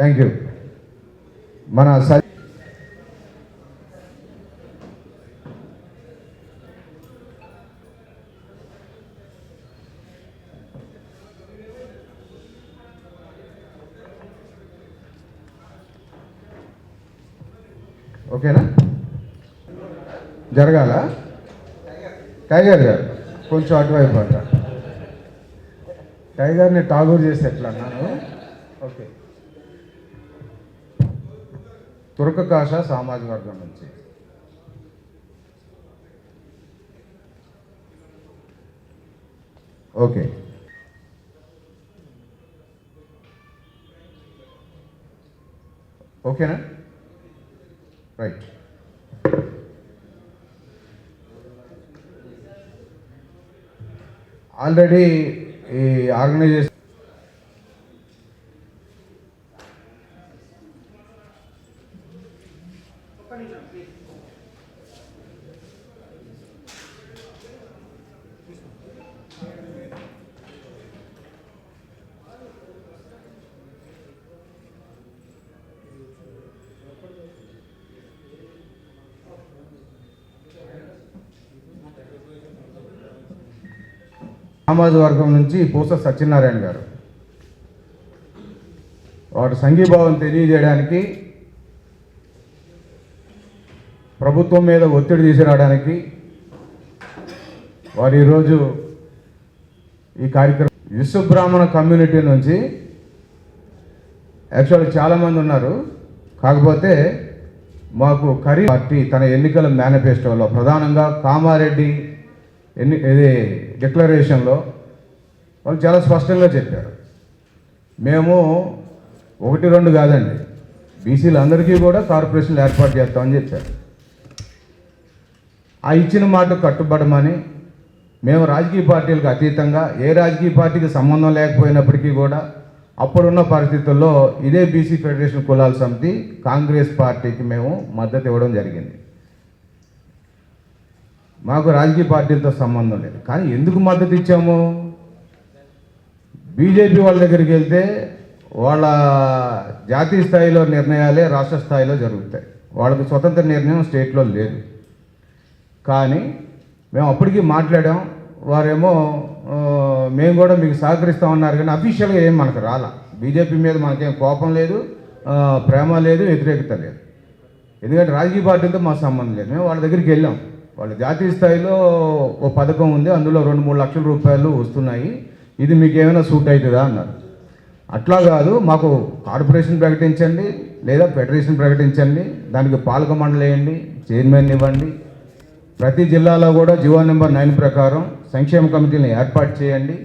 Thank you. మన ఓకేనా? జరగాల టైగర్ గారు కొంచెం అటువైపు అంట. టైగర్ని టాగూర్ చేసి ఎట్లా అన్నాను. ఓకే. తురకకాష సామాజిక వర్గం నుంచి ఓకే. ఓకేనా? రైట్. ఆల్రెడీ ఈ ఆర్గనైజేషన్ సామాజిక వర్గం నుంచి పూస సత్యనారాయణ గారు వాటి సంఘీభావం తెలియజేయడానికి, ప్రభుత్వం మీద ఒత్తిడి తీసుకురావడానికి వారు ఈరోజు ఈ కార్యక్రమం విశ్వబ్రాహ్మణ కమ్యూనిటీ నుంచి యాక్చువల్గా చాలామంది ఉన్నారు. కాకపోతే మాకు కరీ పార్టీ తన ఎన్నికల మేనిఫెస్టోలో ప్రధానంగా కామారెడ్డి ఇది డిక్లరేషన్లో వాళ్ళు చాలా స్పష్టంగా చెప్పారు, మేము 1-2 కాదండి, బీసీలు అందరికీ కూడా కార్పొరేషన్లు ఏర్పాటు చేస్తామని చెప్పారు. ఆ ఇచ్చిన మాట కట్టుబడమని, మేము రాజకీయ పార్టీలకు అతీతంగా ఏ రాజకీయ పార్టీకి సంబంధం లేకపోయినప్పటికీ కూడా అప్పుడున్న పరిస్థితుల్లో ఇదే బీసీ ఫెడరేషన్ కులాల సమితి కాంగ్రెస్ పార్టీకి మేము మద్దతు ఇవ్వడం జరిగింది. మాకు రాజకీయ పార్టీలతో సంబంధం లేదు. కానీ ఎందుకు మద్దతు ఇచ్చాము? బీజేపీ వాళ్ళ దగ్గరికి వెళ్తే వాళ్ళ జాతీయ స్థాయిలో నిర్ణయాలే రాష్ట్ర స్థాయిలో జరుగుతాయి. వాళ్ళకి స్వతంత్ర నిర్ణయం స్టేట్లో లేదు. కానీ మేము అప్పటికీ మాట్లాడాం. వారేమో మేము కూడా మీకు సహకరిస్తామన్నారు, కానీ అఫీషియల్గా ఏం మనకు రాలా. బీజేపీ మీద మనకేం కోపం లేదు, ప్రేమ లేదు, వ్యతిరేకత లేదు. ఎందుకంటే రాజకీయ పార్టీలతో మా సంబంధం లేదు. మేము వాళ్ళ దగ్గరికి వెళ్ళాం. వాళ్ళ జాతీయ స్థాయిలో ఓ పథకం ఉంది, అందులో 2-3 లక్షల రూపాయలు వస్తున్నాయి, ఇది మీకు ఏమైనా సూట్ అవుతుందా అన్నారు. అట్లా కాదు, మాకు కార్పొరేషన్ ప్రకటించండి లేదా ఫెడరేషన్ ప్రకటించండి, దానికి పాలక మండలి వేయండి, చైర్మన్ ఇవ్వండి, ప్రతి జిల్లాలో కూడా జీవో నెంబర్ 9 ప్రకారం సంక్షేమ కమిటీని ఏర్పాటు చేయండి,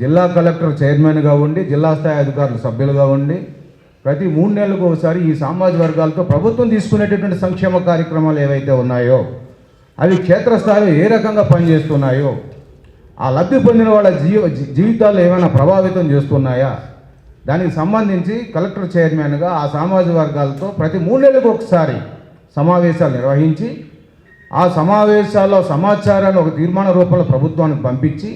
జిల్లా కలెక్టర్ చైర్మన్గా ఉండి జిల్లా స్థాయి అధికారులు సభ్యులుగా ఉండి ప్రతి 3 నెలలకు ఒకసారి ఈ సామాజిక వర్గాలతో ప్రభుత్వం తీసుకునేటటువంటి సంక్షేమ కార్యక్రమాలు ఏవైతే ఉన్నాయో అవి క్షేత్రస్థాయిలో ఏ రకంగా పనిచేస్తున్నాయో, ఆ లబ్ధి పొందిన వాళ్ళ జీవితాల్లో ఏమైనా ప్రభావితం చేస్తున్నాయా, దానికి సంబంధించి కలెక్టర్ చైర్మన్గా ఆ సామాజిక వర్గాలతో ప్రతి 3 నెలలకు ఒకసారి సమావేశాలు నిర్వహించి ఆ సమావేశాల్లో సమాచారాన్ని ఒక తీర్మాన రూపంలో ప్రభుత్వానికి పంపించి,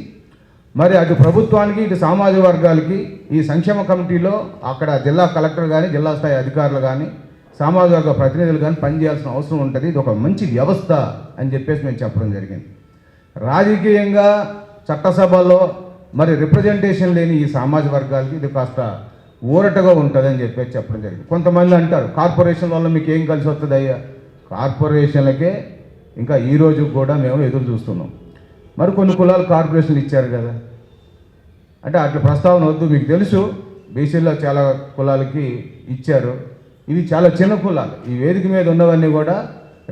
మరి అటు ప్రభుత్వానికి ఇటు సామాజిక వర్గాలకి ఈ సంక్షేమ కమిటీలో అక్కడ జిల్లా కలెక్టర్ కానీ జిల్లా స్థాయి అధికారులు కానీ సామాజిక వర్గ ప్రతినిధులు కానీ పనిచేయాల్సిన అవసరం ఉంటుంది. ఇది ఒక మంచి వ్యవస్థ అని చెప్పేసి మేము చెప్పడం జరిగింది. రాజకీయంగా చట్టసభలో మరి రిప్రజెంటేషన్ లేని ఈ సామాజిక వర్గాలకి ఇది కాస్త ఊరటగా ఉంటుందని చెప్పేసి చెప్పడం జరిగింది. కొంతమంది అంటారు కార్పొరేషన్ వల్ల మీకు ఏం కలిసి వస్తుంది అయ్యా, కార్పొరేషన్లకే ఇంకా ఈ రోజు కూడా మేము ఎదురు చూస్తున్నాం. మరి కొన్ని కులాలు కార్పొరేషన్లు ఇచ్చారు కదా అంటే అట్లా ప్రస్తావన వద్దు. మీకు తెలుసు బీసీలో చాలా కులాలకి ఇచ్చారు. ఇవి చాలా చిన్న కులాలు. ఈ వేదిక మీద ఉన్నవన్నీ కూడా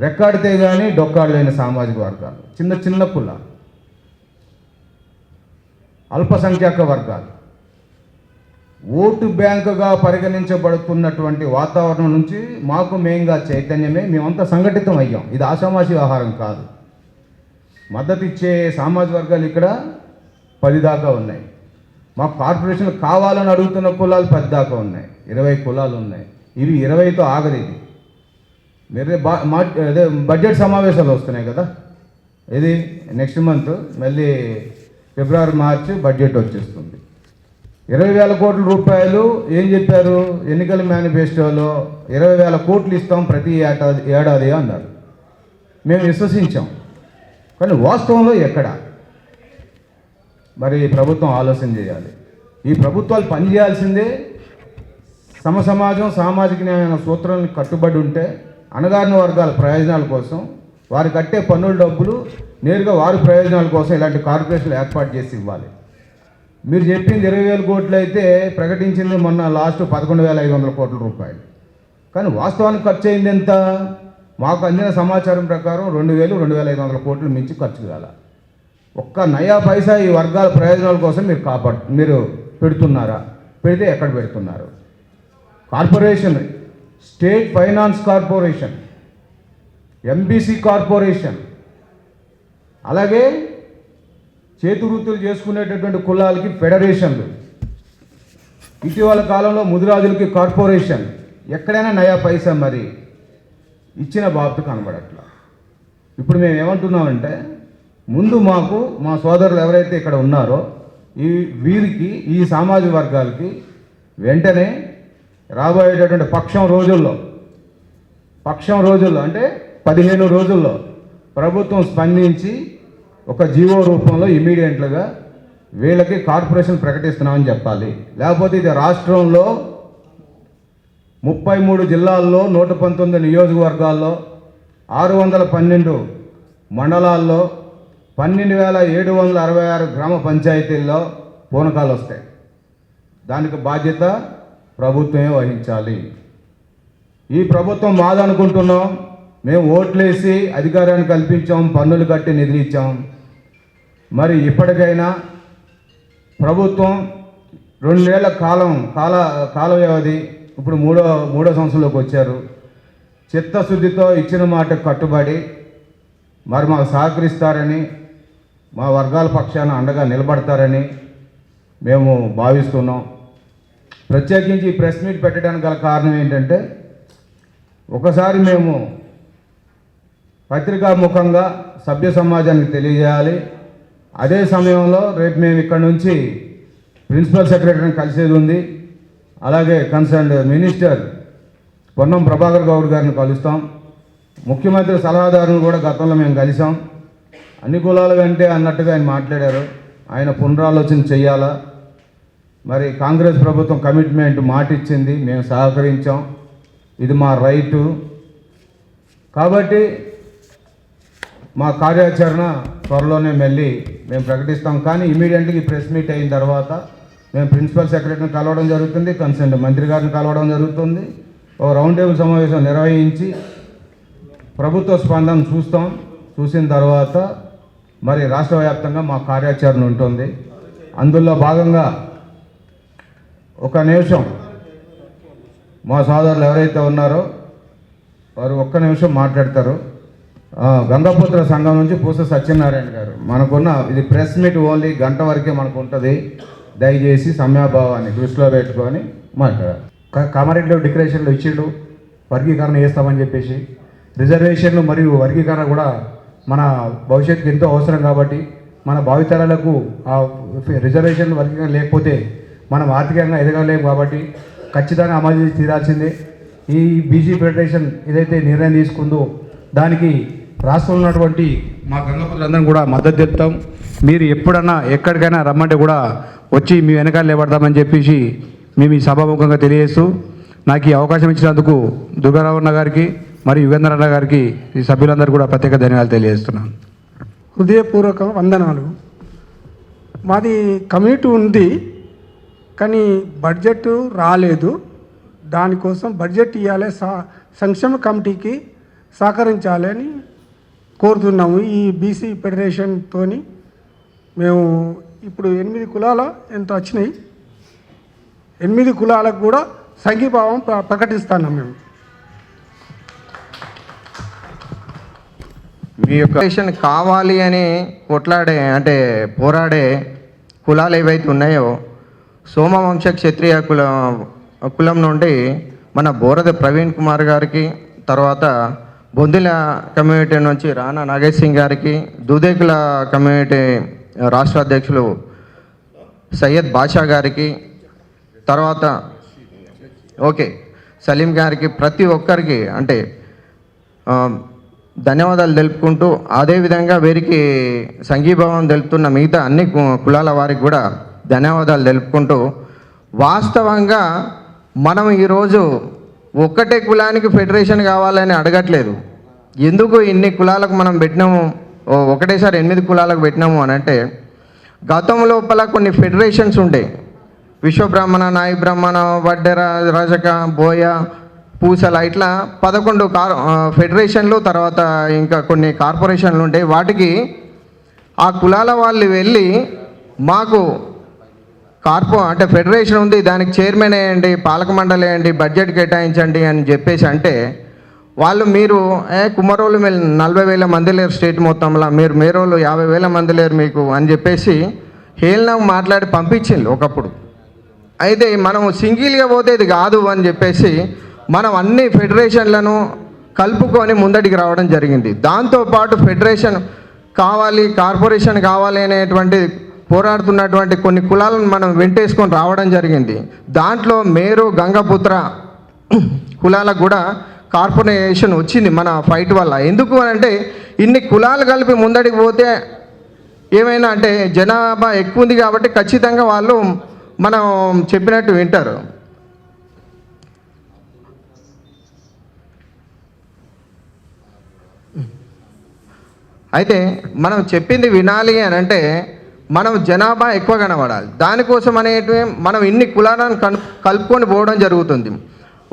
రెక్కాడితే కానీ డొక్కాడలేని సామాజిక వర్గాలు, చిన్న చిన్న కులాలు, అల్పసంఖ్యాక వర్గాలు. ఓటు బ్యాంకుగా పరిగణించబడుతున్నటువంటి వాతావరణం నుంచి మాకు మేంగా చైతన్యమే, మేమంతా సంఘటితం అయ్యాం. ఇది ఆషామాషి వ్యవహారం కాదు. మద్దతు ఇచ్చే సామాజిక వర్గాలు ఇక్కడ 10 దాకా ఉన్నాయి. మాకు కార్పొరేషన్లు కావాలని అడుగుతున్న కులాలు 10 దాకా ఉన్నాయి, 20 కులాలు ఉన్నాయి. ఇవి 20తో ఆగదు. ఇది మీరు అదే బడ్జెట్ సమావేశాలు వస్తున్నాయి కదా, ఇది నెక్స్ట్ మంత్ మళ్ళీ ఫిబ్రవరి మార్చి బడ్జెట్ వచ్చేస్తుంది. 20,000 కోట్ల రూపాయలు ఏం చెప్పారు ఎన్నికల మేనిఫెస్టోలో? 20,000 కోట్లు ఇస్తాం ప్రతి ఏడాది అన్నారు. మేము విశ్వసించాం. కానీ వాస్తవంలో ఎక్కడ? మరి ప్రభుత్వం ఆలోచన చేయాలి. ఈ ప్రభుత్వాలు పనిచేయాల్సిందే సమసమాజం సామాజిక న్యాయ సూత్రాలను కట్టుబడి ఉంటే అణగారిన వర్గాల ప్రయోజనాల కోసం వారు కట్టే పన్నుల డబ్బులు నేరుగా వారి ప్రయోజనాల కోసం ఇలాంటి కార్పొరేషన్లు ఏర్పాటు చేసి ఇవ్వాలి. మీరు చెప్పింది 20,000 కోట్లు అయితే ప్రకటించింది మొన్న లాస్ట్ 11,500 కోట్ల రూపాయలు. కానీ వాస్తవానికి ఖర్చు అయింది ఎంత? మాకు అందిన సమాచారం ప్రకారం 2,000, 2,500 కోట్లు మించి ఖర్చు కాల. ఒక్క నయా పైసా ఈ వర్గాల ప్రయోజనాల కోసం మీరు పెడుతున్నారా? పెడితే ఎక్కడ పెడుతున్నారు? Corporation, state finance corporation, MBC corporation, అలాగే చేతి వృత్తులు చేసుకునేటటువంటి కులాలకి ఫెడరేషన్లు, ఇటీవల కాలంలో ముదిరాజులకి కార్పొరేషన్. ఎక్కడైనా నయా పైసా మరి ఇచ్చిన బాబు కనబడట్లా. ఇప్పుడు మేము ఏమంటున్నామంటే ముందు మాకు మా సోదరులు ఎవరైతే ఇక్కడ ఉన్నారో వీరికి ఈ సామాజిక వర్గాలకి వెంటనే రాబోయేటటువంటి పక్షం రోజుల్లో అంటే 15 రోజుల్లో ప్రభుత్వం స్పందించి ఒక జీవో రూపంలో ఇమీడియట్లుగా వీళ్ళకి కార్పొరేషన్ ప్రకటిస్తున్నామని చెప్పాలి. లేకపోతే ఇది రాష్ట్రంలో 33 జిల్లాల్లో 119 నియోజకవర్గాల్లో 612 మండలాల్లో 12,766 గ్రామ పంచాయతీల్లో పూనకాలు వస్తాయి. దానికి బాధ్యత ప్రభుత్వమే వహించాలి. ఈ ప్రభుత్వం మాదనుకుంటున్నాం, మేము ఓట్లేసి అధికారాన్ని కల్పించాం, పన్నులు కట్టి నిధులు ఇచ్చాం. మరి ఇప్పటికైనా ప్రభుత్వం 2 ఏళ్ల కాల వ్యవధి, ఇప్పుడు మూడో సంవత్సరంలోకి వచ్చారు. చిత్తశుద్ధితో ఇచ్చిన మాట కట్టుబడి మరి మాకు సహకరిస్తారని, మా వర్గాల పక్షాన అండగా నిలబడతారని మేము భావిస్తున్నాం. ప్రత్యేకించి ప్రెస్ మీట్ పెట్టడానికి గల కారణం ఏంటంటే ఒకసారి మేము పత్రికా ముఖంగా సభ్య సమాజానికి తెలియజేయాలి. అదే సమయంలో రేపు మేము ఇక్కడ నుంచి ప్రిన్సిపల్ సెక్రటరీని కలిసేది ఉంది. అలాగే కన్సర్న్డ్ మినిస్టర్ పొన్నం ప్రభాకర్ గౌడ్ గారిని కలుస్తాం. ముఖ్యమంత్రి సలహాదారుని కూడా గతంలో మేము కలిసాం. అన్ని కులాల కంటే అన్నట్టుగా ఆయన మాట్లాడారు. ఆయన పునరాలోచన చెయ్యాలా? మరి కాంగ్రెస్ ప్రభుత్వం కమిట్మెంట్ మాట ఇచ్చింది, మేము సహకరించాం, ఇది మా రైటు. కాబట్టి మా కార్యాచరణ త్వరలోనే మేము ప్రకటిస్తాం. కానీ ఇమీడియట్గా ఈ ప్రెస్ మీట్ అయిన తర్వాత మేము ప్రిన్సిపల్ సెక్రటరీని కలవడం జరుగుతుంది, కన్సర్న్ మంత్రి గారిని కలవడం జరుగుతుంది. ఒక రౌండ్ టేబుల్ సమావేశం నిర్వహించి ప్రభుత్వ స్పందన చూసిన తర్వాత మరి రాష్ట్ర వ్యాప్తంగా మా కార్యాచరణ ఉంటుంది. అందులో భాగంగా ఒక నిమిషం మా సోదరులు ఎవరైతే ఉన్నారో వారు ఒక్క నిమిషం మాట్లాడతారు. గంగాపుత్ర సంఘం నుంచి పూస సత్యనారాయణ గారు. మనకున్న ఇది ప్రెస్ మీట్ ఓన్లీ గంట వరకే మనకు ఉంటుంది. దయచేసి సమయాభావాన్ని దృష్టిలో పెట్టుకొని మాట్లాడారు. కామారెడ్డిలో డిక్లరేషన్లు ఇచ్చిండు, వర్గీకరణ చేస్తామని చెప్పేసి. రిజర్వేషన్లు మరియు వర్గీకరణ కూడా మన భవిష్యత్తుకు ఎంతో అవసరం కాబట్టి మన భావితరాలకు ఆ రిజర్వేషన్లు వర్గీకరణ లేకపోతే మనం ఆర్థికంగా ఎదగలేము. కాబట్టి ఖచ్చితంగా అమలు చేసి తీరాల్సిందే. ఈ బీసీ ఫెడరేషన్ ఏదైతే నిర్ణయం తీసుకుందో దానికి రాష్ట్రంలో ఉన్నటువంటి మా గంగపుత్రులందరం కూడా మద్దతు తెలుపుతాం. మీరు ఎప్పుడన్నా ఎక్కడికైనా రమ్మంటే కూడా వచ్చి మీ వెనకాల నిలబడతామని చెప్పేసి మేము ఈ సభాముఖంగా తెలియజేస్తూ నాకు ఈ అవకాశం ఇచ్చినందుకు దుర్గారావణ గారికి మరియు యుగేంద్రన్న గారికి ఈ సభ్యులందరూ కూడా ప్రత్యేక ధన్యవాదాలు తెలియజేస్తున్నాను. హృదయపూర్వక వందనాలు. మాది కమిటీ ఉంది కానీ బడ్జెట్ రాలేదు. దానికోసం బడ్జెట్ ఇవ్వాలి, సంక్షేమ కమిటీకి సహకరించాలని కోరుతున్నాము. ఈ బీసీ ఫెడరేషన్తో మేము ఇప్పుడు 8 కులాలు ఎంత వచ్చినాయి, 8 కులాలకు కూడా సంఘీభావం ప్రకటిస్తున్నాం. మేము మీ యొక్క కావాలి అని పోరాడే కులాలు ఏవైతే ఉన్నాయో సోమవంశ క్షత్రియ కులం నుండి మన బోరద ప్రవీణ్ కుమార్ గారికి, తర్వాత బొందిల కమ్యూనిటీ నుంచి రాణా నాగేష్ సింగ్ గారికి, దూదేకుల కమ్యూనిటీ రాష్ట్ర అధ్యక్షులు సయ్యద్ బాషా గారికి, తర్వాత ఓకే సలీం గారికి ప్రతి ఒక్కరికి అంటే ధన్యవాదాలు తెలుపుకుంటూ అదేవిధంగా వీరికి సంఘీభావం తెలుపుతున్న మిగతా అన్ని కులాల వారికి కూడా ధన్యవాదాలు తెలుపుకుంటూ వాస్తవంగా మనం ఈరోజు ఒక్కటే కులానికి ఫెడరేషన్ కావాలని అడగట్లేదు. ఎందుకు ఇన్ని కులాలకు మనం పెట్టినాము, ఒకటేసారి 8 కులాలకు పెట్టినాము అని అంటే గతం లోపల కొన్ని ఫెడరేషన్స్ ఉండే, విశ్వబ్రాహ్మణ, నాయి బ్రాహ్మణ, వడ్డెర, రజక, బోయ, పూసల ఇట్లా 11 ఫెడరేషన్లు, తర్వాత ఇంకా కొన్ని కార్పొరేషన్లు ఉంటాయి. వాటికి ఆ కులాల వాళ్ళు వెళ్ళి మాకు అంటే ఫెడరేషన్ ఉంది, దానికి చైర్మన్ వేయండి, పాలక మండలి వేయండి, బడ్జెట్ కేటాయించండి అని చెప్పేసి అంటే వాళ్ళు మీరు కుమ్మరోళ్ళు 40,000 మంది లేరు స్టేట్ మొత్తంలో, మీరు మేరోళ్ళు 50,000 మంది లేరు మీకు అని చెప్పేసి హేళనకు మాట్లాడి పంపించింది ఒకప్పుడు. అయితే మనం సింగిల్గా పోతే ఇది కాదు అని చెప్పేసి మనం అన్ని ఫెడరేషన్లను కలుపుకొని ముందటికి రావడం జరిగింది. దాంతోపాటు ఫెడరేషన్ కావాలి, కార్పొరేషన్ కావాలి అనేటువంటి పోరాడుతున్నటువంటి కొన్ని కులాలను మనం వెంటేసుకొని రావడం జరిగింది. దాంట్లో మేరు, గంగపుత్ర కులాలకు కూడా కార్పొరేషన్ వచ్చింది మన ఫైట్ వల్ల. ఎందుకు అని అంటే ఇన్ని కులాలు కలిపి ముందడికి పోతే ఏమైనా అంటే జనాభా ఎక్కువ ఉంది కాబట్టి ఖచ్చితంగా వాళ్ళు మనం చెప్పినట్టు వింటారు. అయితే మనం చెప్పింది వినాలి అని అంటే మనం జనాభా ఎక్కువ కనబడాలి. దానికోసం అనేటివి మనం ఇన్ని కులాలను కలుపుకొని పోవడం జరుగుతుంది.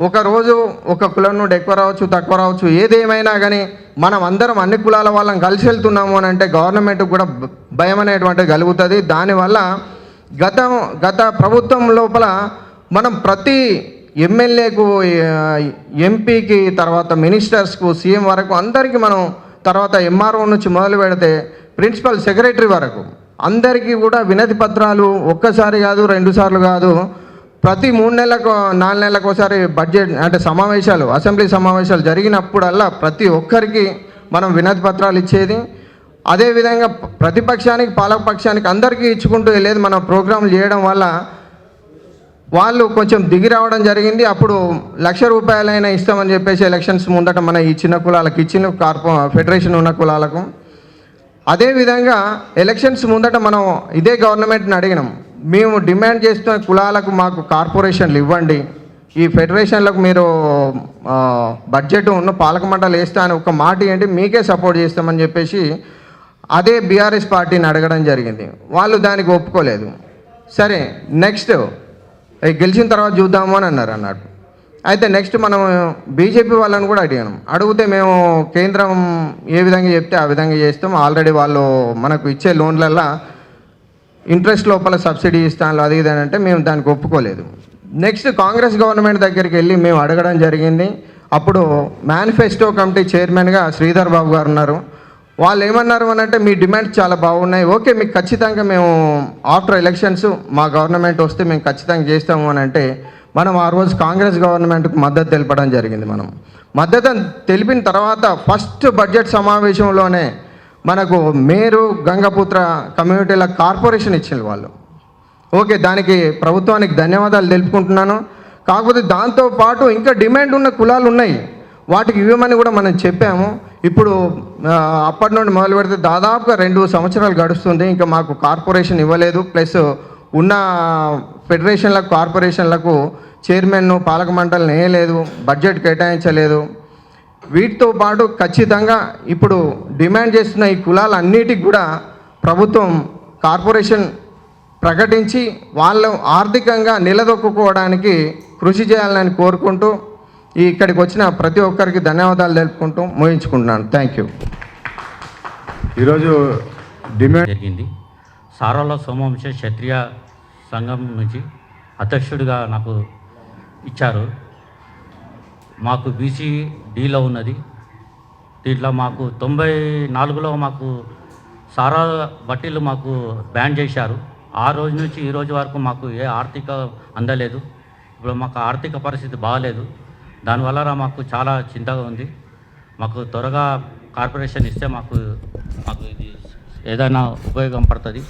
ఒకరోజు ఒక కులం నుండి ఎక్కువ రావచ్చు, తక్కువ రావచ్చు, ఏదేమైనా కానీ మనం అందరం అన్ని కులాల వాళ్ళని కలిసి వెళ్తున్నాము అని అంటే గవర్నమెంట్కి కూడా భయం అనేటువంటిది కలుగుతుంది. దానివల్ల గత ప్రభుత్వం లోపల మనం ప్రతి ఎమ్మెల్యేకు, ఎంపీకి, తర్వాత మినిస్టర్స్కు, సీఎం వరకు అందరికీ మనం, తర్వాత ఎంఆర్ఓ నుంచి మొదలు పెడితే ప్రిన్సిపల్ సెక్రటరీ వరకు అందరికీ కూడా వినతి పత్రాలు ఒక్కసారి కాదు, 2 సార్లు కాదు, ప్రతి 3 నెలలకు 4 నెలలకు ఒకసారి బడ్జెట్ అంటే సమావేశాలు, అసెంబ్లీ సమావేశాలు జరిగినప్పుడల్లా ప్రతి ఒక్కరికి మనం వినతి పత్రాలు ఇచ్చేది. అదేవిధంగా ప్రతిపక్షానికి, పాలకపక్షానికి అందరికీ ఇచ్చుకుంటూ వెళ్ళేది. మన ప్రోగ్రాంలు చేయడం వల్ల వాళ్ళు కొంచెం దిగి రావడం జరిగింది. అప్పుడు ₹1,00,000 ఇస్తామని చెప్పేసి ఎలక్షన్స్ ముందట మన ఈ చిన్న కులాలకు ఇచ్చిన ఫెడరేషన్ ఉన్న కులాలకు. అదేవిధంగా ఎలక్షన్స్ ముందట మనం ఇదే గవర్నమెంట్ని అడిగినాం, మేము డిమాండ్ చేస్తున్న కులాలకు మాకు కార్పొరేషన్లు ఇవ్వండి, ఈ ఫెడరేషన్లకు మీరు బడ్జెట్ ఉన్న పాలక మండలి వేస్తా అని ఒక మాట ఏంటి, మీకే సపోర్ట్ చేస్తామని చెప్పేసి అదే బీఆర్ఎస్ పార్టీని అడగడం జరిగింది. వాళ్ళు దానికి ఒప్పుకోలేదు. సరే నెక్స్ట్ గెలిచిన తర్వాత చూద్దాము అని అన్నట్టు. అయితే నెక్స్ట్ మనం బీజేపీ వాళ్ళని కూడా అడిగాను. అడిగితే మేము కేంద్రం ఏ విధంగా చెప్తే ఆ విధంగా చేస్తాం, ఆల్రెడీ వాళ్ళు మనకు ఇచ్చే లోన్లల్లో ఇంట్రెస్ట్ లోపల సబ్సిడీ ఇస్తాను అది ఇది అని అంటే మేము దానికి ఒప్పుకోలేదు. నెక్స్ట్ కాంగ్రెస్ గవర్నమెంట్ దగ్గరికి వెళ్ళి మేము అడగడం జరిగింది. అప్పుడు మేనిఫెస్టో కమిటీ చైర్మన్గా శ్రీధర్ బాబు గారు ఉన్నారు. వాళ్ళు ఏమన్నారు అని అంటే మీ డిమాండ్స్ చాలా బాగున్నాయి, ఓకే మీకు ఖచ్చితంగా మేము ఆఫ్టర్ ఎలక్షన్స్ మా గవర్నమెంట్ వస్తే మేము ఖచ్చితంగా చేస్తాము అని అంటే మనం ఆ రోజు కాంగ్రెస్ గవర్నమెంట్కు మద్దతు తెలపడం జరిగింది. మనం మద్దతు తెలిపిన తర్వాత ఫస్ట్ బడ్జెట్ సమావేశంలోనే మనకు మేరు, గంగపుత్ర కమ్యూనిటీల కార్పొరేషన్ ఇచ్చిన వాళ్ళు. ఓకే, దానికి ప్రభుత్వానికి ధన్యవాదాలు తెలుపుకుంటున్నాను. కాకపోతే దాంతోపాటు ఇంకా డిమాండ్ ఉన్న కులాలు ఉన్నాయి, వాటికి ఇవ్వమని కూడా మనం చెప్పాము. ఇప్పుడు అప్పటి నుండి మొదలు పెడితే దాదాపుగా 2 సంవత్సరాలు గడుస్తుంది, ఇంకా మాకు కార్పొరేషన్ ఇవ్వలేదు. ప్లస్ ఉన్న ఫెడరేషన్లకు, కార్పొరేషన్లకు చైర్మన్ను, పాలక మండలిని వేయలేదు, బడ్జెట్ కేటాయించలేదు. వీటితో పాటు ఖచ్చితంగా ఇప్పుడు డిమాండ్ చేస్తున్న ఈ కులాలన్నిటికి కూడా ప్రభుత్వం కార్పొరేషన్ ప్రకటించి వాళ్ళు ఆర్థికంగా నిలదొక్కుకోవడానికి కృషి చేయాలని కోరుకుంటూ ఇక్కడికి వచ్చిన ప్రతి ఒక్కరికి ధన్యవాదాలు తెలుపుకుంటూ ముగించుకుంటున్నాను. Thank you. ఈరోజు డిమాండ్ జరిగింది. సారాల సోమవంశ క్షత్రియ సంఘం నుంచి అధ్యక్షుడిగా నాకు ఇచ్చారు. మాకు బీసీ డీలో ఉన్నది. దీంట్లో మాకు 94లో మాకు సారా బట్టీలు మాకు బ్యాన్ చేశారు. ఆ రోజు నుంచి ఈ రోజు వరకు మాకు ఏ ఆర్థిక అందలేదు. ఇప్పుడు మాకు ఆర్థిక పరిస్థితి బాగాలేదు. దానివల్ల మాకు చాలా చింతగా ఉంది. మాకు త్వరగా కార్పొరేషన్ ఇస్తే మాకు ఇది ఏదైనా ఉపయోగం పడుతుంది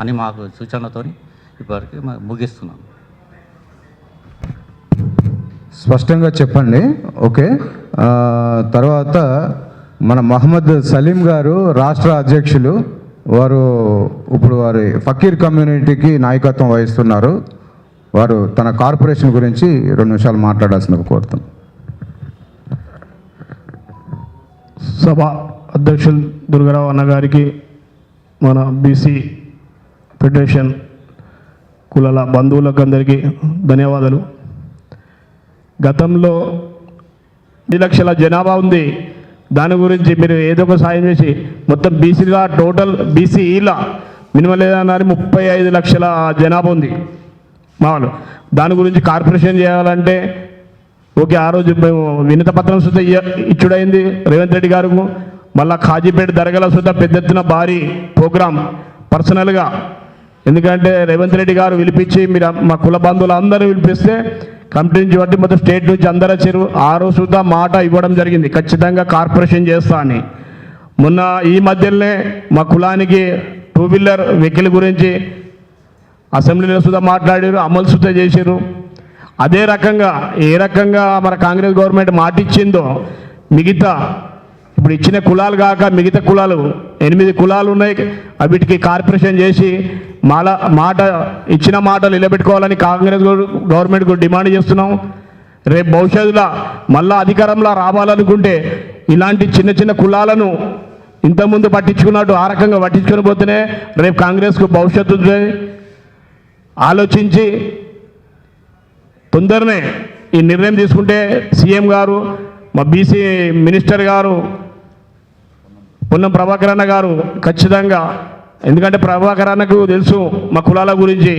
అని మాకు సూచనతో ఇప్పటివరకు ముగిస్తున్నాను. స్పష్టంగా చెప్పండి. ఓకే. తర్వాత మన మహమ్మద్ సలీం గారు రాష్ట్ర అధ్యక్షులు, వారు ఇప్పుడు వారి ఫకీర్ కమ్యూనిటీకి నాయకత్వం వహిస్తున్నారు. వారు తన కార్పొరేషన్ గురించి 2 నిమిషాలు మాట్లాడాల్సిందిగా కోరుతాం. సభ అధ్యక్షులు దుర్గారావు అన్నగారికి, మన బీసీ ఫెడరేషన్ కులాల బంధువులకు అందరికీ ధన్యవాదాలు. గతంలో 2 లక్షల జనాభా ఉంది, దాని గురించి మీరు ఏదో ఒక సాయం చేసి మొత్తం బీసీగా టోటల్ బీసీల మినిమం లేదన్నారు 35 లక్షల జనాభా ఉంది మామూలు. దాని గురించి కార్పొరేషన్ చేయాలంటే ఓకే, ఆ రోజు మేము వినత పత్రం సుద్ధ ఇచ్చుడైంది రేవంత్ రెడ్డి గారు. మళ్ళా ఖాజీపేట దర్గాల సుద్ధ పెద్ద ఎత్తున భారీ ప్రోగ్రాం పర్సనల్గా, ఎందుకంటే రేవంత్ రెడ్డి గారు పిలిపించి మీరు మా కుల బంధువులు అందరూ పిలిపిస్తే కమిటీ నుంచి బట్టి మొత్తం స్టేట్ నుంచి అందరూ వచ్చారు. ఆ రోజు సుద్ధా మాట ఇవ్వడం జరిగింది, ఖచ్చితంగా కార్పొరేషన్ చేస్తా అని. మొన్న ఈ మధ్యలోనే మా కులానికి 2 వీలర్ వెహికల్ గురించి అసెంబ్లీలో సుద్ధా మాట్లాడారు, అమలు సుద్ధా చేశారు. అదే రకంగా ఏ రకంగా మన కాంగ్రెస్ గవర్నమెంట్ మాట ఇచ్చిందో మిగతా ఇప్పుడు ఇచ్చిన కులాలు కాక మిగతా కులాలు 8 కులాలు ఉన్నాయి, వీటికి కార్పొరేషన్ చేసి మాట ఇచ్చిన మాటలు నిలబెట్టుకోవాలని కాంగ్రెస్ గవర్నమెంట్కు డిమాండ్ చేస్తున్నాం. రేపు భవిష్యత్తులో మళ్ళా అధికారంలో రావాలనుకుంటే ఇలాంటి చిన్న చిన్న కులాలను ఇంతకుముందు పట్టించుకున్నట్టు ఆ రకంగా పట్టించుకొని పోతేనే రేపు కాంగ్రెస్కు భవిష్యత్తు ఆలోచించి తొందరనే ఈ నిర్ణయం తీసుకుంటే సీఎం గారు, మా బీసీ మినిస్టర్ గారు పొన్నం ప్రభాకర్ అన్న గారు ఖచ్చితంగా, ఎందుకంటే ప్రభాకర్ అన్నకు తెలుసు మా కులాల గురించి,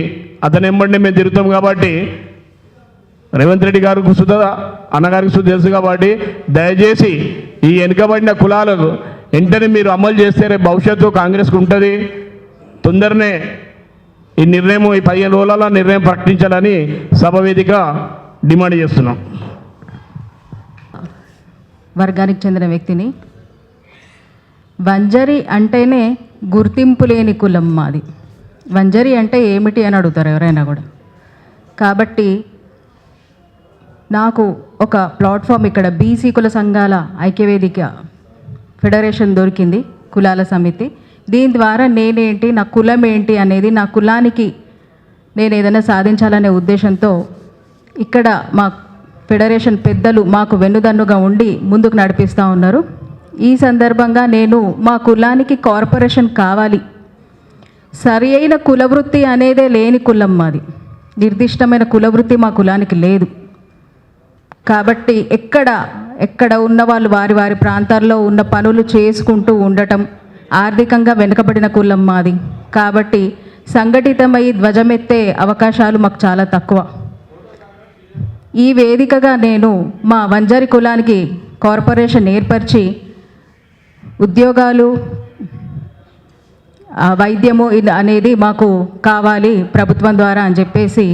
అతను వెంబడి మేము తిరుగుతాం కాబట్టి రేవంత్ రెడ్డి గారికి సుధా అన్నగారికి సుధా తెలుసు కాబట్టి దయచేసి ఈ వెనుకబడిన కులాలకు వెంటనే మీరు అమలు చేస్తే రేపు భవిష్యత్తు కాంగ్రెస్కు ఉంటుంది. తొందరనే ఈ నిర్ణయం ఈ 15 రోజులలో నిర్ణయం ప్రకటించాలని సభ వేదిక డిమాండ్ చేస్తున్నాం. వర్గానికి చెందిన వ్యక్తిని. వంజరి అంటేనే గుర్తింపు లేని కులం మాది. వంజరి అంటే ఏమిటి అని అడుగుతారు ఎవరైనా కూడా. కాబట్టి నాకు ఒక ప్లాట్ఫామ్ ఇక్కడ బీసీ కుల సంఘాల ఐక్యవేదిక ఫెడరేషన్ దొరికింది, కులాల సమితి. దీని ద్వారా నేనేంటి, నా కులం ఏంటి అనేది, నా కులానికి నేను ఏదైనా సాధించాలనే ఉద్దేశంతో ఇక్కడ మా ఫెడరేషన్ పెద్దలు మాకు వెన్నుదన్నుగా ఉండి ముందుకు నడిపిస్తూ ఉన్నారు. ఈ సందర్భంగా నేను మా కులానికి కార్పొరేషన్ కావాలి. సరి అయిన కులవృత్తి అనేదే లేని కులం మాది. నిర్దిష్టమైన కులవృత్తి మా కులానికి లేదు. కాబట్టి ఎక్కడ ఉన్న వాళ్ళు వారి వారి ప్రాంతాల్లో ఉన్న పనులు చేసుకుంటూ ఉండటం, ఆర్థికంగా వెనుకబడిన కులం మాది. కాబట్టి సంఘటితమై ధ్వజమెత్తే అవకాశాలు మాకు చాలా తక్కువ. ఈ వేదికగా నేను మా వంజరి కులానికి కార్పొరేషన్ ఏర్పరిచి ఉద్యోగాలు, వైద్యము అనేది మాకు కావాలి ప్రభుత్వం ద్వారా అని చెప్పేసి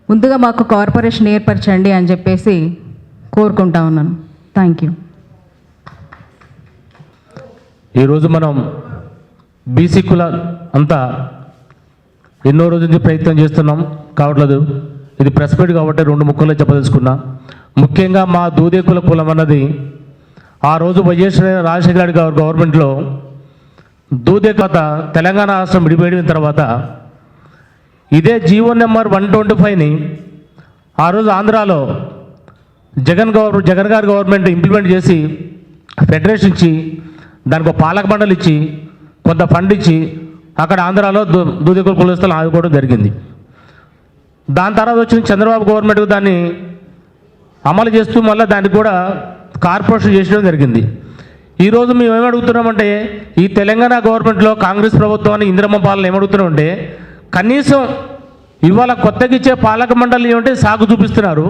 ముందుగా మాకు కార్పొరేషన్ ఏర్పరచండి అని చెప్పేసి కోరుకుంటా ఉన్నాను. Thank you. ఈరోజు మనం బీసీ కుల అంతా ఎన్నో రోజుల నుంచి ప్రయత్నం చేస్తున్నాం, కావట్లేదు. ఇది ప్రెస్ మీట్ కాబట్టి 2 ముక్కల్లో చెప్పదలుచుకున్నా. ముఖ్యంగా మా దూదే కులం అన్నది ఆ రోజు వైఎస్ రాజశేఖర రెడ్డి గారు గవర్నమెంట్లో దూదే కథ తెలంగాణ రాష్ట్రం విడిపోయిన తర్వాత ఇదే జీవో నెంబర్ 125ని ఆ రోజు ఆంధ్రాలో జగన్ గారి గవర్నమెంట్ ఇంప్లిమెంట్ చేసి ఫెడరేషన్ ఇచ్చి దానికి ఒక పాలక మండలి ఇచ్చి కొంత ఫండ్ ఇచ్చి అక్కడ ఆంధ్రాలో దూదేకుల కులస్తులను ఆదుకోవడం జరిగింది. దాని తర్వాత వచ్చిన చంద్రబాబు గవర్నమెంట్ దాన్ని అమలు చేస్తూ మళ్ళీ దానికి కూడా కార్పొరేషన్ చేయడం జరిగింది. ఈరోజు మేము ఏమడుగుతున్నామంటే ఈ తెలంగాణ గవర్నమెంట్లో కాంగ్రెస్ ప్రభుత్వాన్ని ఇందిరమ్మ పాలన ఏమడుగుతున్నామంటే కనీసం ఇవాళ కొత్తగా ఇచ్చే పాలక మండలి ఏమంటే సాగు చూపిస్తున్నారు,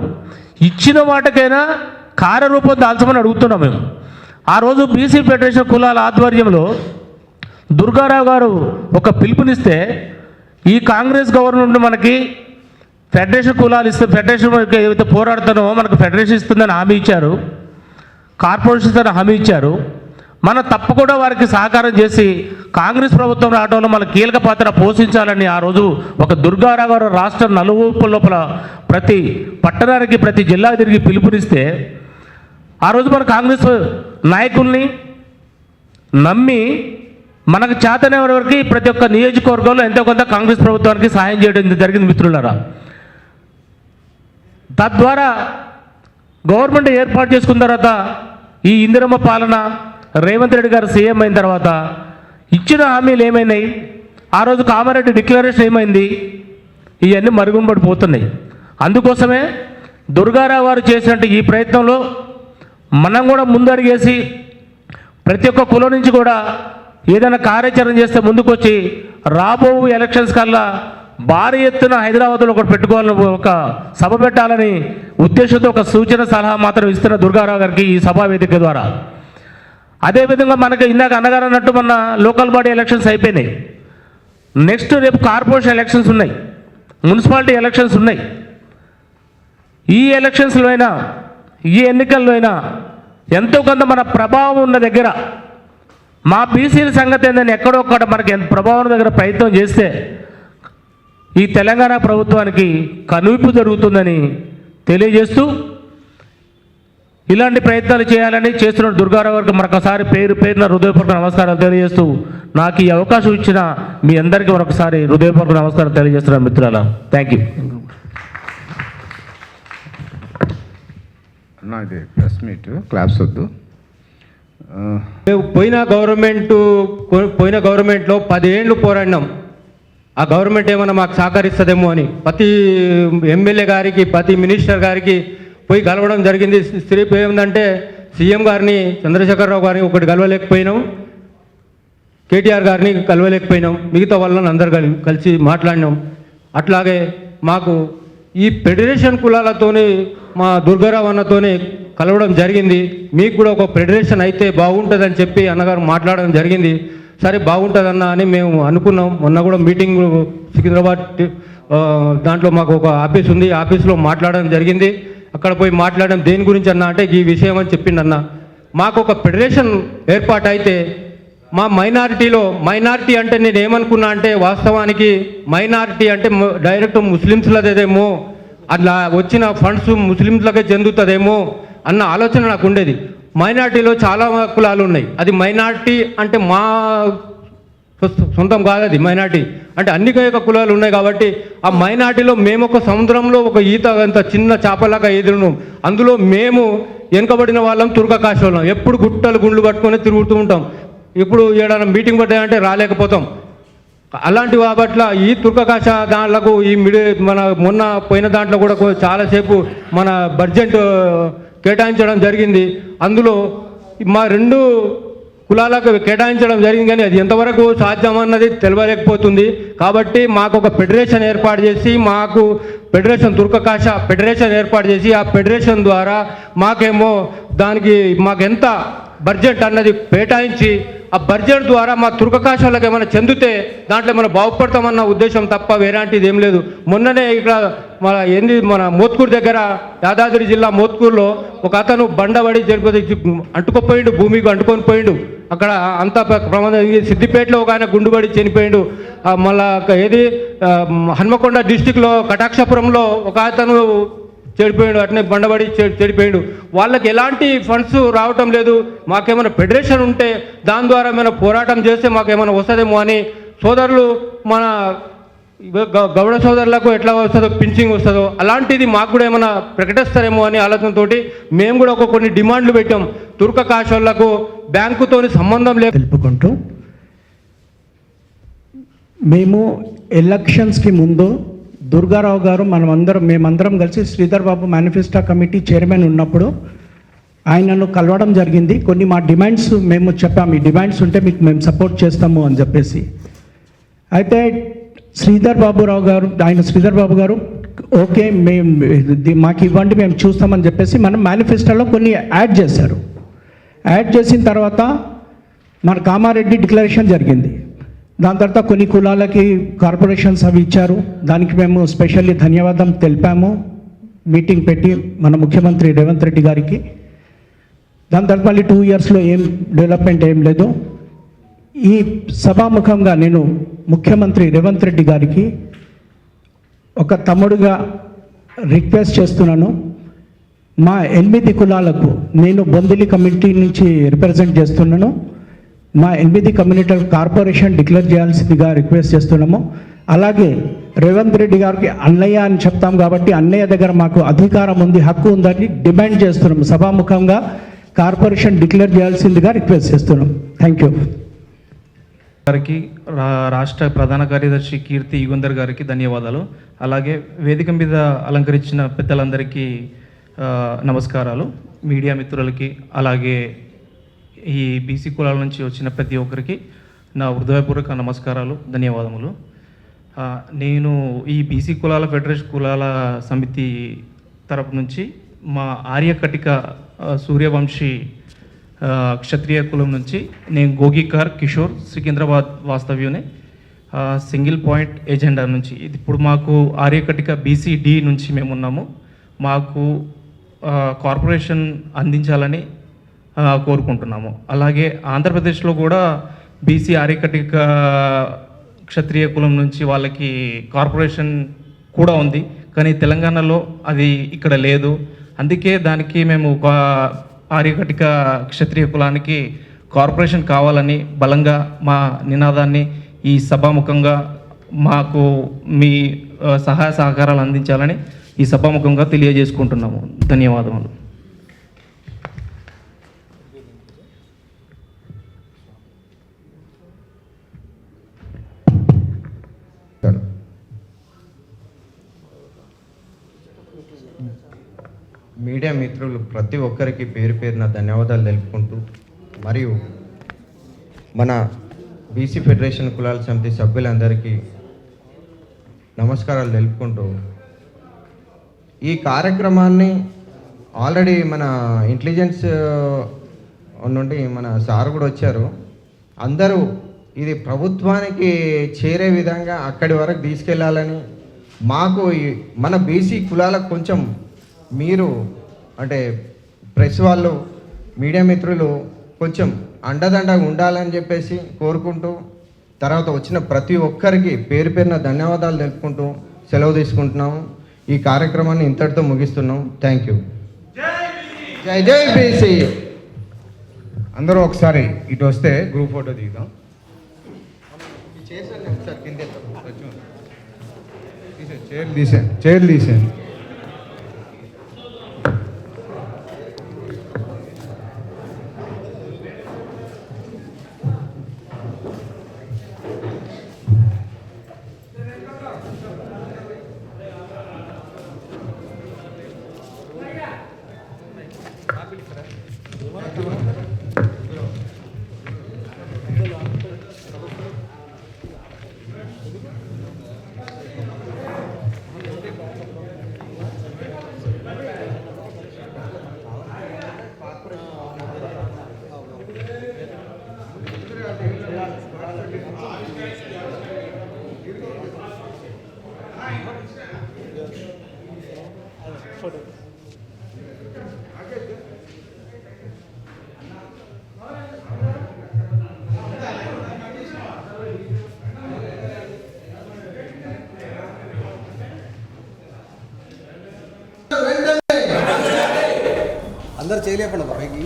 ఇచ్చిన వాటికైనా కార్యరూపం దాల్చమని అడుగుతున్నాం మేము. ఆ రోజు బీసీ ఫెడరేషన్ కులాల ఆధ్వర్యంలో దుర్గారావు గారు ఒక పిలుపునిస్తే ఈ కాంగ్రెస్ గవర్నమెంట్ మనకి ఫెడరేషన్ కులాలు ఇస్తే ఫెడరేషన్ ఏవైతే పోరాడుతానో మనకు ఫెడరేషన్ ఇస్తుందని హామీ ఇచ్చారు, కార్పొరేషన్ ఇస్తుందని హామీ ఇచ్చారు. మనం తప్పకుండా వారికి సహకారం చేసి కాంగ్రెస్ ప్రభుత్వం రావడంలో మన కీలక పాత్ర పోషించాలని ఆ రోజు ఒక దుర్గారావు గారు రాష్ట్ర నలువైపుల లోపల ప్రతి పట్టణానికి ప్రతి జిల్లా తిరిగి పిలుపునిస్తే ఆ రోజు మన కాంగ్రెస్ నాయకుల్ని నమ్మి మనకు చేతనే వరకు ప్రతి ఒక్క నియోజకవర్గంలో ఎంతో కొంత కాంగ్రెస్ ప్రభుత్వానికి సహాయం చేయడం జరిగింది మిత్రులారా. తద్వారా గవర్నమెంట్ ఏర్పాటు చేసుకున్న తర్వాత ఈ ఇందిరమ్మ పాలన రేవంత్ రెడ్డి గారు సీఎం అయిన తర్వాత ఇచ్చిన హామీలు ఏమైనాయి, ఆ రోజు కామారెడ్డి డిక్లరేషన్ ఏమైంది, ఇవన్నీ మరుగుపడిపోతున్నాయి. అందుకోసమే దుర్గారావు గారు చేసినట్టు ఈ ప్రయత్నంలో మనం కూడా ముందడిగేసి ప్రతి ఒక్క కులం నుంచి కూడా ఏదైనా కార్యాచరణ చేస్తే ముందుకొచ్చి రాబో ఎలక్షన్స్ కల్లా భారీ ఎత్తున హైదరాబాద్లో ఒకటి పెట్టుకోవాలని ఒక సభ పెట్టాలని ఉద్దేశంతో ఒక సూచన సలహా మాత్రం ఇస్తున్న దుర్గారావు గారికి ఈ సభా వేదిక ద్వారా. అదేవిధంగా మనకి ఇందాక అన్నగారు అన్నట్టు మన లోకల్ బాడీ ఎలక్షన్స్ అయిపోయినాయి. నెక్స్ట్ రేపు కార్పొరేషన్ ఎలక్షన్స్ ఉన్నాయి, మున్సిపాలిటీ ఎలక్షన్స్ ఉన్నాయి. ఈ ఎలక్షన్స్లో అయినా ఈ ఎన్నికల్లో అయినా ఎంతో కొంత మన ప్రభావం ఉన్న దగ్గర మా బీసీల సంగతి ఏందని ఎక్కడొక్కడ మనకి ఎంత ప్రభావం దగ్గర ప్రయత్నం చేస్తే ఈ తెలంగాణ ప్రభుత్వానికి కనువిప్పు జరుగుతుందని తెలియజేస్తూ ఇలాంటి ప్రయత్నాలు చేయాలని చేస్తున్న దుర్గారావు గారికి మరొకసారి పేరున హృదయపూర్వక నమస్కారాలు తెలియజేస్తూ నాకు ఈ అవకాశం ఇచ్చిన మీ అందరికీ మరొకసారి హృదయపూర్వక నమస్కారం తెలియజేస్తున్నాను మిత్రులారా. Thank you. నాది ప్రెస్ మీట్, క్లాప్స్ వద్దు. పోయిన గవర్నమెంట్లో 10 ఏళ్ళు పోరాడినాం. ఆ గవర్నమెంట్ ఏమైనా మాకు సహకరిస్తుందేమో అని ప్రతి ఎమ్మెల్యే గారికి ప్రతి మినిస్టర్ గారికి పోయి కలవడం జరిగింది. స్త్రీ ఏమిందంటే సీఎం గారిని చంద్రశేఖరరావు గారిని ఒకటి కలవలేకపోయినాం, కేటీఆర్ గారిని కలవలేకపోయినాం, మిగతా వాళ్ళని అందరు కలిసి మాట్లాడినాం. అట్లాగే మాకు ఈ ఫెడరేషన్ కులాలతోని మా దుర్గారావు అన్నతోనే కలవడం జరిగింది. మీకు కూడా ఒక ఫెడరేషన్ అయితే బాగుంటుందని చెప్పి అన్నగారు మాట్లాడడం జరిగింది. సరే బాగుంటుందన్న అని మేము అనుకున్నాం. మొన్న కూడా మీటింగ్ సికింద్రాబాద్ దాంట్లో మాకు ఒక ఆఫీస్ ఉంది, ఆఫీస్లో మాట్లాడడం జరిగింది. అక్కడ పోయి మాట్లాడడం దేని గురించి అన్న అంటే ఈ విషయం అని చెప్పిండన్న. మాకు ఒక ఫెడరేషన్ ఏర్పాటు అయితే మా మైనారిటీ అంటే నేను ఏమనుకున్నా అంటే వాస్తవానికి మైనారిటీ అంటే డైరెక్ట్ ముస్లిమ్స్లదేమో, అట్లా వచ్చిన ఫండ్స్ ముస్లిమ్స్లకే చెందుతుందేమో అన్న ఆలోచన నాకు ఉండేది. మైనారిటీలో చాలా కులాలు ఉన్నాయి. అది మైనారిటీ అంటే మా సొంతం కాదు, అది మైనారిటీ అంటే అన్ని కులాలు ఉన్నాయి. కాబట్టి ఆ మైనారిటీలో మేము ఒక సముద్రంలో ఒక ఈత అంత చిన్న చేపలాగా ఎదురున్నాం. అందులో మేము వెనుకబడిన వాళ్ళం, తుర్కకాశ వాళ్ళం, ఎప్పుడు గుట్టలు గుండ్లు పట్టుకొని తిరుగుతూ ఉంటాం. ఇప్పుడు ఏదైనా మీటింగ్ పడ్డాయంటే రాలేకపోతాం. అలాంటి కాబట్ల ఈ తుర్కకాశ దాంట్లకు ఈ మన మొన్న పోయిన దాంట్లో కూడా చాలాసేపు మన బడ్జెట్ కేటాయించడం జరిగింది. అందులో మా 2 కులాలకు కేటాయించడం జరిగింది, కానీ అది ఎంతవరకు సాధ్యమన్నది తెలియలేకపోతుంది. కాబట్టి మాకు ఒక ఫెడరేషన్ ఏర్పాటు చేసి మాకు ఫెడరేషన్ తుర్కకాశ ఫెడరేషన్ ఏర్పాటు చేసి ఆ ఫెడరేషన్ ద్వారా మాకేమో దానికి మాకెంత బడ్జెట్ అన్నది కేటాయించి ఆ బడ్జెట్ ద్వారా మా తుర్కకాశ వాళ్ళకి ఏమైనా చెందితే దాంట్లో మనం బాగుపడతామన్న ఉద్దేశం తప్ప వేరేంటిది ఏం లేదు. మొన్ననే ఇక్కడ మన మోత్కూరు దగ్గర యాదాద్రి జిల్లా మోత్కూరులో ఒక అతను బండబడి అంటుకుపోయిండు, భూమికి అంటుకొని పోయిండు. అక్కడ అంత ప్రమాదం. సిద్దిపేటలో ఒక ఆయన గుండుబడి చనిపోయిండు. మళ్ళా హన్మకొండ డిస్టిక్లో కటాక్షపురంలో ఒక అతను చెడిపోయాడు, అట్నే బండబడి చెడిపోయాడు. వాళ్ళకి ఎలాంటి ఫండ్స్ రావటం లేదు. మాకేమైనా ఫెడరేషన్ ఉంటే దాని ద్వారా ఏమైనా పోరాటం చేస్తే మాకేమైనా వస్తుందేమో అని సోదరులు మన గౌడ సోదరులకు ఎట్లా వస్తుందో పింఛింగ్ వస్తుందో అలాంటిది మాకు కూడా ఏమైనా ప్రకటిస్తారేమో అని ఆలోచనతో మేము కూడా కొన్ని డిమాండ్లు పెట్టాం. తుర్కకాశ వాళ్ళకు బ్యాంకుతోని సంబంధం లేదు తెలుపుకుంటూ, మేము ఎలక్షన్స్కి ముందు దుర్గారావు గారు మేమందరం కలిసి Sridhar Babu manifesto committee chairman ఉన్నప్పుడు ఆయనను కలవడం జరిగింది. కొన్ని మా డిమాండ్స్ మేము చెప్పాము, ఈ డిమాండ్స్ ఉంటే మీకు మేము సపోర్ట్ చేస్తాము అని చెప్పేసి. అయితే శ్రీధర్ బాబు గారు ఓకే మాకు ఇవ్వండి మేము చూస్తామని చెప్పేసి మనం మేనిఫెస్టోలో కొన్ని యాడ్ చేశారు. యాడ్ చేసిన తర్వాత మన కామారెడ్డి డిక్లరేషన్ జరిగింది. దాని తర్వాత కొన్ని కులాలకి కార్పొరేషన్స్ అవి ఇచ్చారు. దానికి మేము స్పెషల్లీ ధన్యవాదం తెలిపాము. మీటింగ్ పెట్టి మన ముఖ్యమంత్రి రేవంత్ రెడ్డి గారికి దాని తర్వాత మళ్ళీ 2 ఇయర్స్లో ఏం డెవలప్మెంట్ ఏం లేదు. ఈ సభాముఖంగా నేను ముఖ్యమంత్రి రేవంత్ రెడ్డి గారికి ఒక తమ్ముడుగా రిక్వెస్ట్ చేస్తున్నాను. మా 8 కులాలకు నేను బొందిలి కమ్యూనిటీ నుంచి రిప్రజెంట్ చేస్తున్నాను. మా 8 కమ్యూనిటీ కార్పొరేషన్ డిక్లేర్ చేయాల్సిందిగా రిక్వెస్ట్ చేస్తున్నాము. అలాగే రేవంత్ రెడ్డి గారికి అన్నయ్య అని చెప్తాం కాబట్టి అన్నయ్య దగ్గర మాకు అధికారం ఉంది, హక్కు ఉందని డిమాండ్ చేస్తున్నాము. సభాముఖంగా కార్పొరేషన్ డిక్లేర్ చేయాల్సిందిగా రిక్వెస్ట్ చేస్తున్నాం. Thank you. గారికి రాష్ట్ర ప్రధాన కార్యదర్శి కీర్తి యుగంధర్ గారికి ధన్యవాదాలు. అలాగే వేదిక మీద అలంకరించిన పెద్దలందరికీ నమస్కారాలు. మీడియా మిత్రులకి, అలాగే ఈ బీసీ కులాల నుంచి వచ్చిన ప్రతి ఒక్కరికి నా హృదయపూర్వక నమస్కారాలు, ధన్యవాదములు. నేను ఈ బీసీ కులాల ఫెడరేషన్ కులాల సమితి తరపు నుంచి మా ఆర్యకటిక సూర్యవంశీ క్షత్రియ కులం నుంచి నేను గోగికార్ కిషోర్ సికింద్రాబాద్ వాస్తవ్యునే సింగిల్ పాయింట్ ఎజెండా నుంచి ఇప్పుడు మాకు ఆర్యకటిక బీసీడీ నుంచి మేము ఉన్నాము. మాకు కార్పొరేషన్ అందించాలని కోరుకుంటున్నాము. అలాగే ఆంధ్రప్రదేశ్లో కూడా బీసీ ఆర్యకటిక క్షత్రియ కులం నుంచి వాళ్ళకి కార్పొరేషన్ కూడా ఉంది, కానీ తెలంగాణలో అది ఇక్కడ లేదు. అందుకే దానికి మేము ఆర్యకటిక క్షత్రియ కులానికి కార్పొరేషన్ కావాలని బలంగా మా నినాదాన్ని ఈ సభాముఖంగా మాకు మీ సహాయ సహకారాలు అందించాలని ఈ సభాముఖంగా తెలియజేసుకుంటున్నాము. ధన్యవాదములు. మీడియా మిత్రులు ప్రతి ఒక్కరికి పేరు పేరున ధన్యవాదాలు తెలుపుకుంటూ, మరియు మన బీసీ ఫెడరేషన్ కులాల సమితి సభ్యులందరికీ నమస్కారాలు తెలుపుకుంటూ, ఈ కార్యక్రమాన్ని ఆల్రెడీ మన ఇంటెలిజెన్స్ నుండి మన సార్ కూడా వచ్చారు. అందరూ ఇది ప్రభుత్వానికి చేరే విధంగా అక్కడి వరకు తీసుకెళ్ళాలని, మాకు మన బీసీ కులాలకు కొంచెం మీరు అంటే ప్రెస్ వాళ్ళు, మీడియా మిత్రులు కొంచెం అండదండగా ఉండాలని చెప్పేసి కోరుకుంటూ, తర్వాత వచ్చిన ప్రతి ఒక్కరికి పేరు పేరున ధన్యవాదాలు తెలుపుకుంటూ సెలవు తీసుకుంటున్నాము. ఈ కార్యక్రమాన్ని ఇంతటితో ముగిస్తున్నాం. Thank you. జై జై బీసీ. అందరూ ఒకసారి ఇటు వస్తే గ్రూప్ ఫోటో దిగుదాం. చైర్లు తీసేయండి. అందరు చేయలేపండి పైకి.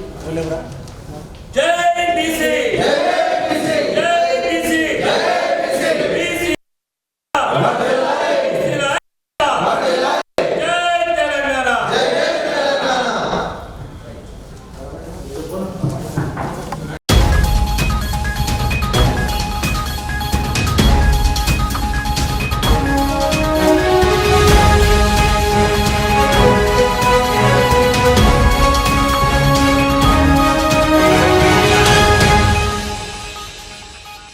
జై బీసీ.